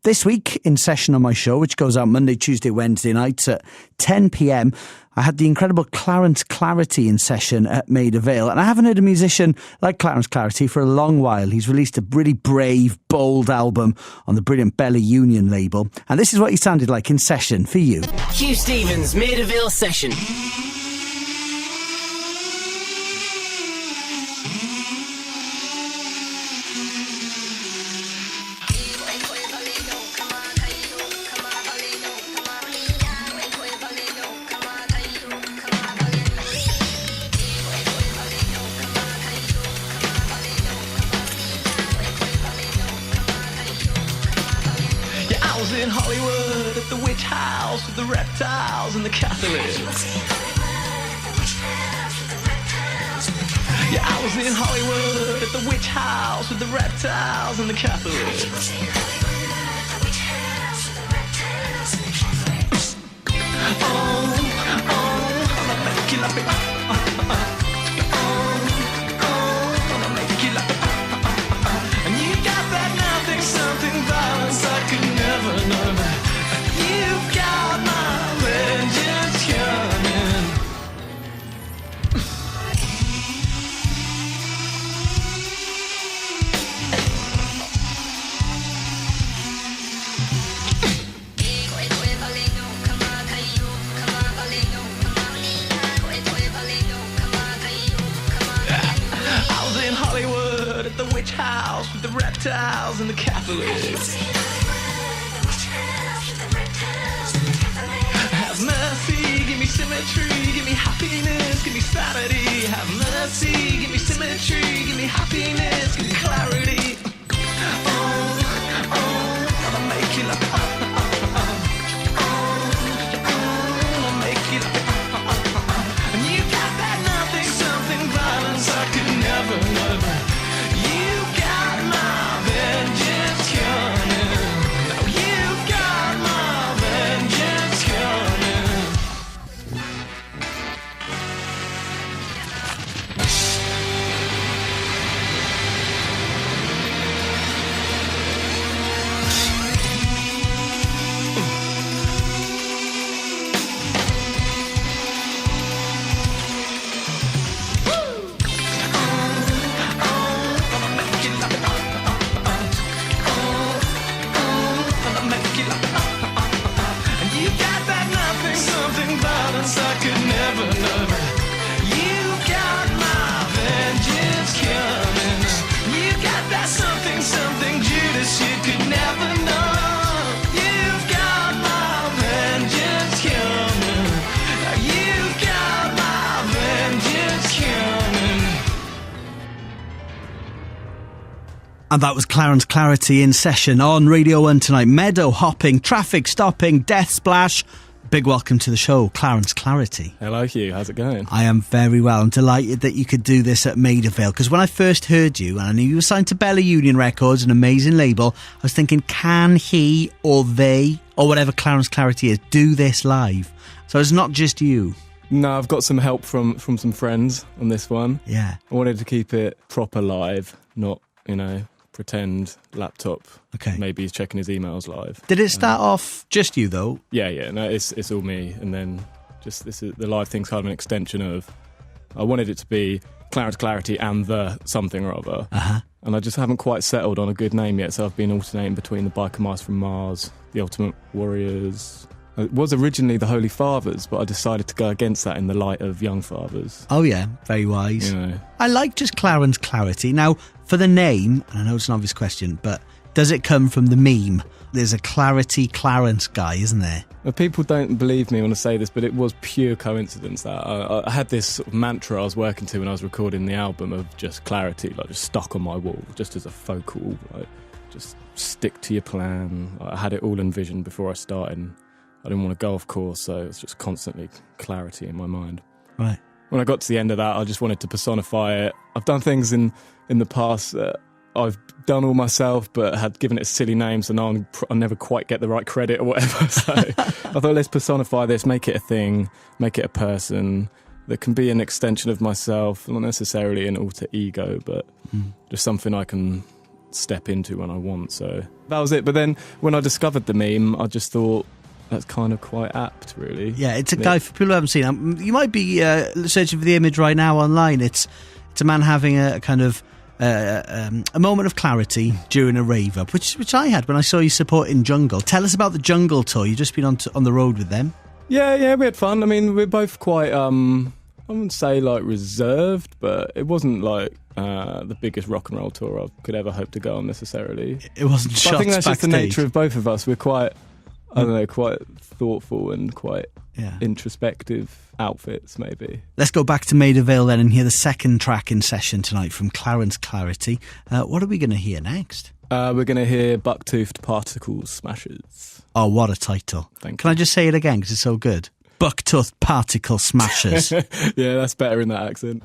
This week, in session on my show, which goes out Monday, Tuesday, Wednesday nights at 10 p.m, I had the incredible Clarence Clarity in session at Maida, Vale. And I haven't heard a musician like Clarence Clarity for a long while. He's released a really brave, bold album on the brilliant Vale Union label. And this is what he sounded like in session for you. Huw Stephens, Maida Vale session. In Hollywood at the witch house with the reptiles and the Catholics. Yeah, I was in Hollywood at the witch house with the reptiles and the Catholics. I'ma make you like it. I'ma make you like it. And you got that nothing, something violence I could never know. You've got my vengeance coming. I was in Hollywood at the witch house with the reptiles and the Catholics. Have mercy, give me symmetry, give me happiness, give me sanity. Have mercy, give me symmetry, give me happiness, give me clarity. I'ma make you like I'ma make you like and you got that nothing, something violence I could never know. You got my vengeance coming. Now you've got my vengeance coming. And that was Clarence Clarity in session on Radio 1 tonight. Meadow hopping, traffic stopping, death splash. Big welcome to the show, Clarence Clarity. Hello, Huw. How's it going? I am very well. I'm delighted that you could do this at Maida Vale, because when I first heard you, and I knew you were signed to Vale Union Records, an amazing label, I was thinking, can he or they, or whatever Clarence Clarity is, do this live? So it's not just you. No, I've got some help from some friends on this one. Yeah. I wanted to keep it proper live, not, pretend laptop. Okay. Maybe he's checking his emails live. Did it start off just you, though? Yeah. No, it's all me. And then just the live thing's kind of an extension of... I wanted it to be Clarence Clarity and the something or other. Uh-huh. And I just haven't quite settled on a good name yet, so I've been alternating between the Biker Mice from Mars, the Ultimate Warriors... It was originally the Holy Fathers, but I decided to go against that in the light of Young Fathers. Oh yeah, very wise. I like just Clarence Clarity. Now, for the name, and I know it's an obvious question, but does it come from the meme? There's a Clarity Clarence guy, isn't there? Well, people don't believe me when I say this, but it was pure coincidence that I had this sort of mantra I was working to when I was recording the album of just clarity, like just stuck on my wall, just as a focal, like just stick to your plan. I had it all envisioned before I started. I didn't want a golf course, so it was just constantly clarity in my mind. Right. When I got to the end of that, I just wanted to personify it. I've done things in the past that I've done all myself, but had given it silly names, and I never quite get the right credit or whatever. So I thought, let's personify this, make it a thing, make it a person that can be an extension of myself, not necessarily an alter ego, but just something I can step into when I want. So that was it. But then when I discovered the meme, I just thought that's kind of quite apt, really. Yeah, it's a guy, for people who haven't seen it, you might be searching for the image right now online. It's a man having a kind of a moment of clarity during a rave up, which I had when I saw you supporting Jungle. Tell us about the Jungle tour. You've just been on the road with them. Yeah, we had fun. I mean, we're both quite, I wouldn't say like reserved, but it wasn't like the biggest rock and roll tour I could ever hope to go on necessarily. It wasn't But shots I think that's just the backstage. nature of both of us. We're quite, I don't know, quite thoughtful and quite introspective outfits, maybe. Let's go back to Maida Vale then and hear the second track in session tonight from Clarence Clarity. What are we going to hear next? We're going to hear Buck-Toothed Particle Smashers. Oh, what a title. Thank Can I just say it again because it's so good? Buck-Toothed Particle Smashers. Yeah, that's better in that accent.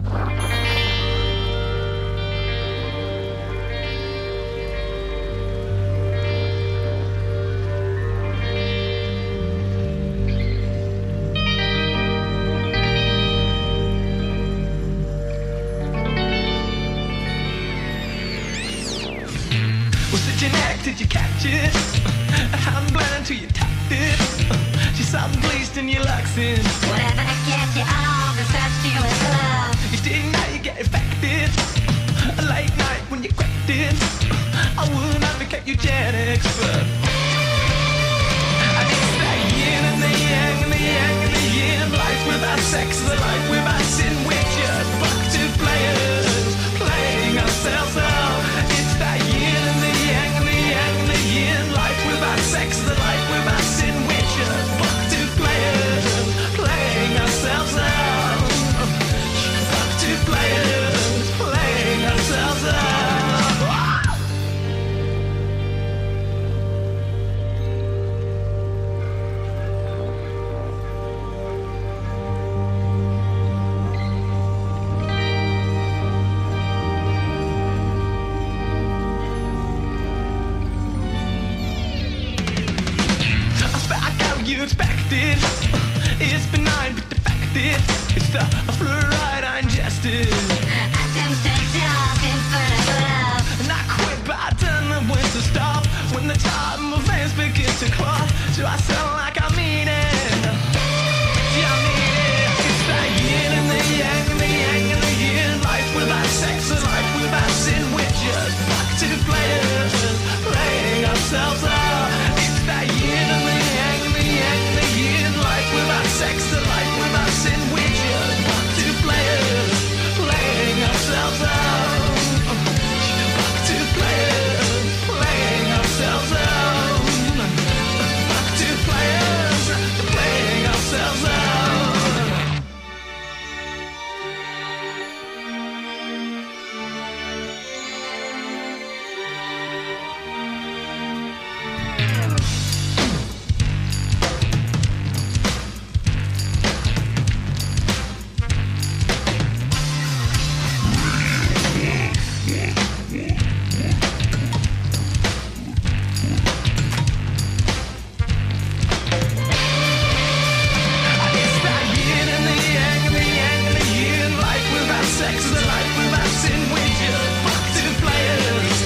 Was it genetic? Did you catch it? I'm blind until you tapped it. She's something pleased and you likes it. Whatever to get you on the search to your love. You didn't know you get infected. A late night when you cracked it. I wouldn't advocate eugenics, but I it's the yin and the yang and the yang and the yin. Life without sex is a life without sin. We're just buck-toothed players playing ourselves out. It's the yin and the yang and the yang and the yin. Life without sex is a life without sin. We're just buck-toothed players playing ourselves out. Buck-toothed players playing ourselves out. You expected. It's benign but defective. It's the fluoride I ingested. Atoms take off in front of love. And I quit, but I don't know when to stop. When the time of veins begins to clot, do I sound like I mean it? Yeah, I mean it. It's the yin and the yang and the yang and the yin. Life without sex and life without sin. We're just buck-toothed players playing ourselves out. It's the yin and the yang and the yang and the yin. Life without sex and life without sin. We're just buck-toothed players playing ourselves out. Buck-toothed players playing ourselves out. Buck-toothed players playing ourselves out. It's the yin and the yang and the yang and the yin. Life without sex is a life without sin. We're just buck-toothed players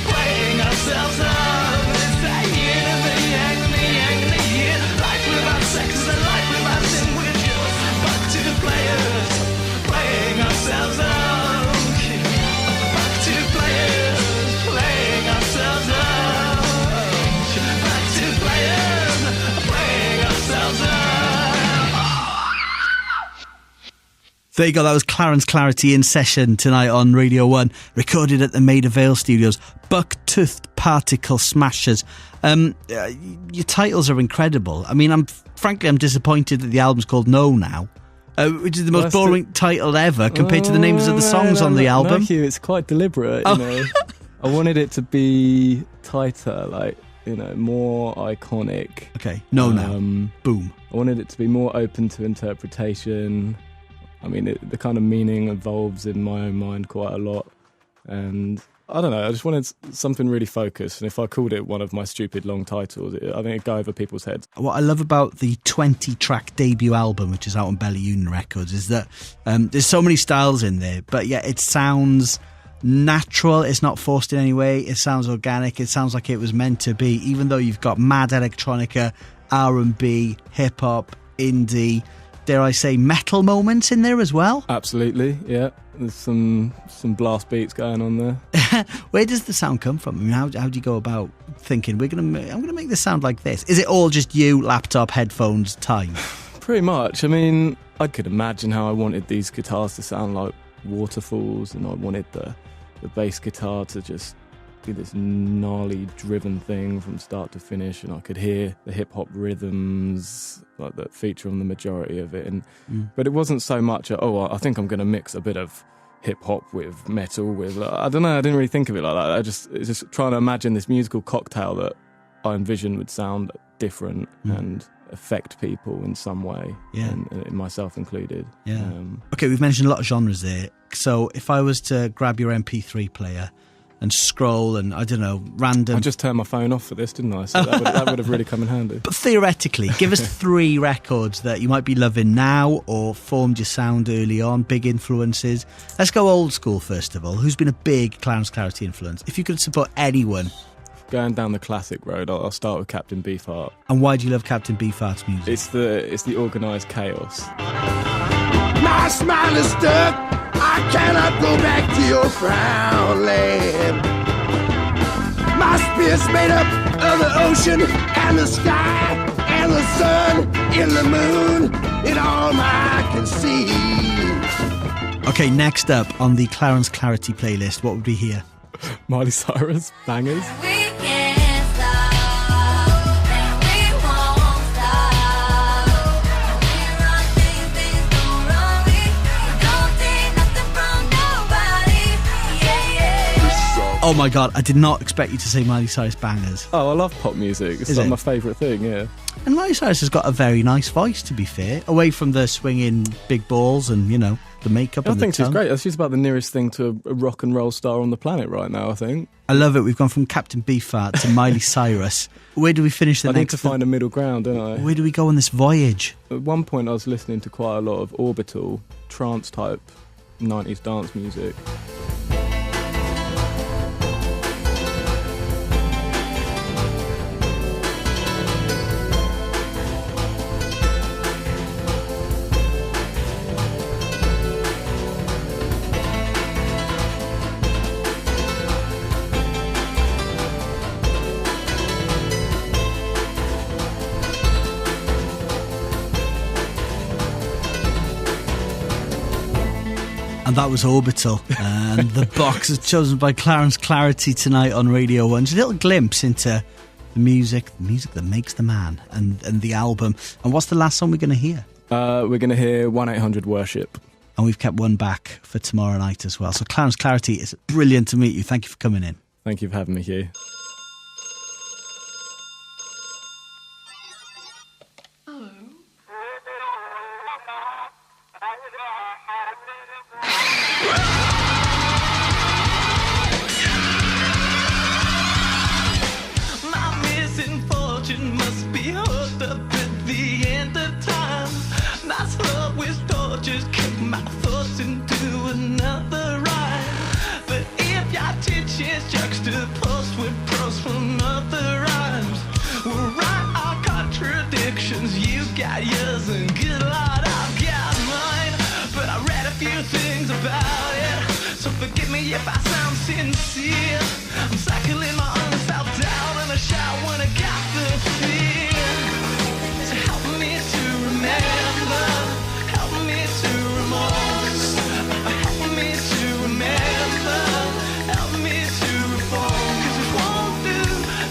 playing ourselves out. It's the yin and the yang and the yang and the yin. Life without sex is a life without sin. We're just buck-toothed players playing ourselves out. Buck-toothed players playing ourselves out. Buck-toothed players playing ourselves out. There you go, that was Clarence Clarity in session tonight on Radio 1, recorded at the Maida Vale studios. Buck-Toothed Particle Smashers. Your titles are incredible. I mean, I'm disappointed that the album's called No Now, which is the most boring title ever compared to the names of the songs on the album. No, Huw, it's quite deliberate, you know. I wanted it to be tighter, like, you know, more iconic. Okay, No Now. Boom. I wanted it to be more open to interpretation. I mean, the kind of meaning evolves in my own mind quite a lot. And I don't know, I just wanted something really focused. And if I called it one of my stupid long titles, I think it'd go over people's heads. What I love about the 20-track debut album, which is out on Belly Union Records, is that there's so many styles in there, but yet it sounds natural. It's not forced in any way. It sounds organic. It sounds like it was meant to be, even though you've got mad electronica, R&B, hip-hop, indie, dare I say, metal moments in there as well. Absolutely, yeah. There's some blast beats going on there. Where does the sound come from? I mean, how do you go about thinking, I'm going to make this sound like this? Is it all just you, laptop, headphones, time? Pretty much. I mean, I could imagine how I wanted these guitars to sound like waterfalls, and I wanted the bass guitar to just be this gnarly driven thing from start to finish, and I could hear the hip-hop rhythms like that feature on the majority of it, but it wasn't so much I think I'm going to mix a bit of hip-hop with metal with I don't know, I didn't really think of it like that. It's just trying to imagine this musical cocktail that I envisioned would sound different and affect people in some way, and myself included. Okay, we've mentioned a lot of genres there, so if I was to grab your MP3 player and scroll and, I don't know, random... I just turned my phone off for this, didn't I? So that would have really come in handy. But theoretically, give us 3 records that you might be loving now or formed your sound early on, big influences. Let's go old school first of all. Who's been a big Clarence Clarity influence? If you could support anyone... Going down the classic road, I'll start with Captain Beefheart. And why do you love Captain Beefheart's music? It's the organised chaos. My smile is stuck. I cannot go back to your frown land. My spirit's made up of the ocean and the sky and the sun and the moon and all I can see. Okay, next up on the Clarence Clarity playlist, what would we hear? Miley Cyrus, Bangers. Oh my God, I did not expect you to say Miley Cyrus Bangers. Oh, I love pop music. It's Is like it? my favourite thing, yeah. And Miley Cyrus has got a very nice voice, to be fair, away from the swinging big balls and, you know, the makeup I and think the she's tongue. great. She's about the nearest thing to a rock and roll star on the planet right now, I think. I love it. We've gone from Captain Beefheart to Miley Cyrus. Where do we finish the I next... need to find a middle ground, don't I? Where do we go on this voyage? At one point I was listening to quite a lot of orbital, trance-type 90s dance music. And that was Orbital. And the box is chosen by Clarence Clarity tonight on Radio 1. Just a little glimpse into the music that makes the man, and the album. And what's the last song we're going to hear? We're going to hear 1-800-WORSHIP. And we've kept one back for tomorrow night as well. So Clarence Clarity, it's brilliant to meet you. Thank you for coming in. Thank you for having me, Huw. My misfortune must be hooked up at the end of time. My slow with tortures kick my thoughts into another rhyme. But if your attention's juxtaposed with prose from other rhymes, we'll write our contradictions. You got yours and good Lord, I've got mine. But I read a few things about it, so forgive me if I sound sincere. I'm cycling my own self-doubt and I shout when I got the fear. So help me to remember, help me to remorse, help me to remember, help me to reform. 'Cause this won't do,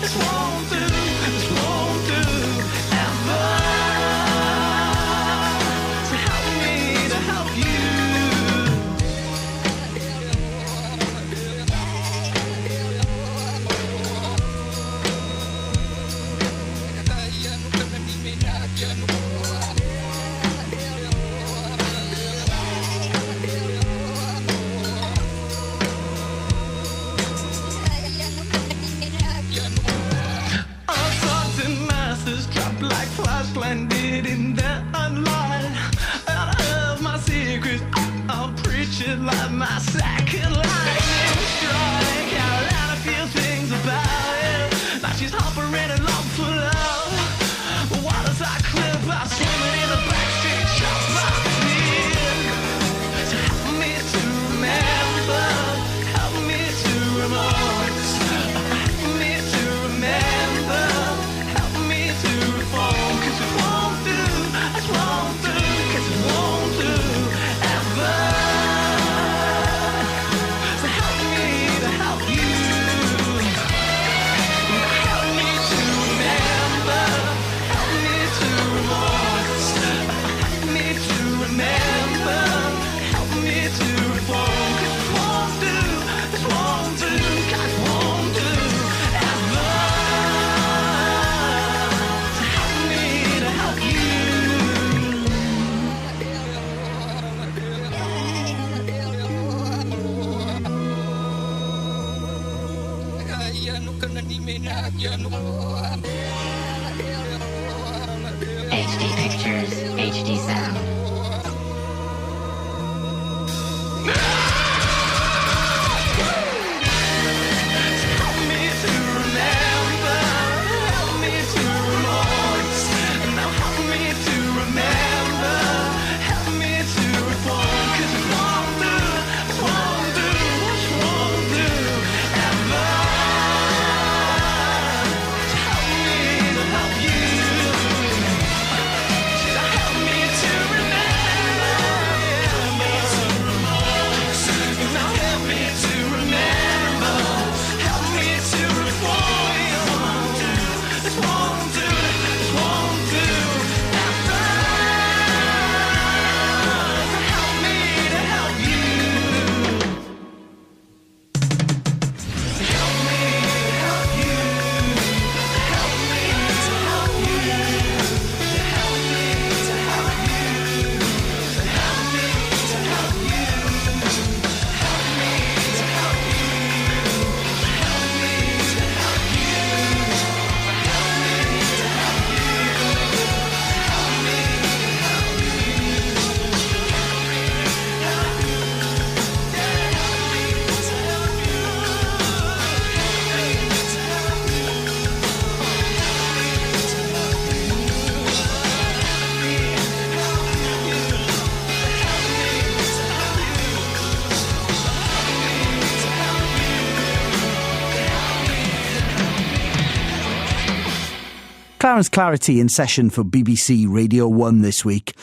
this won't do, this won't do ever. So help me to help you. Our sons and masters dropped like flies, blended in that unline. Out of my secrets, I'll preach it like my second line. HD pictures, HD sound. Clarence Clarity in session for BBC Radio 1 this week.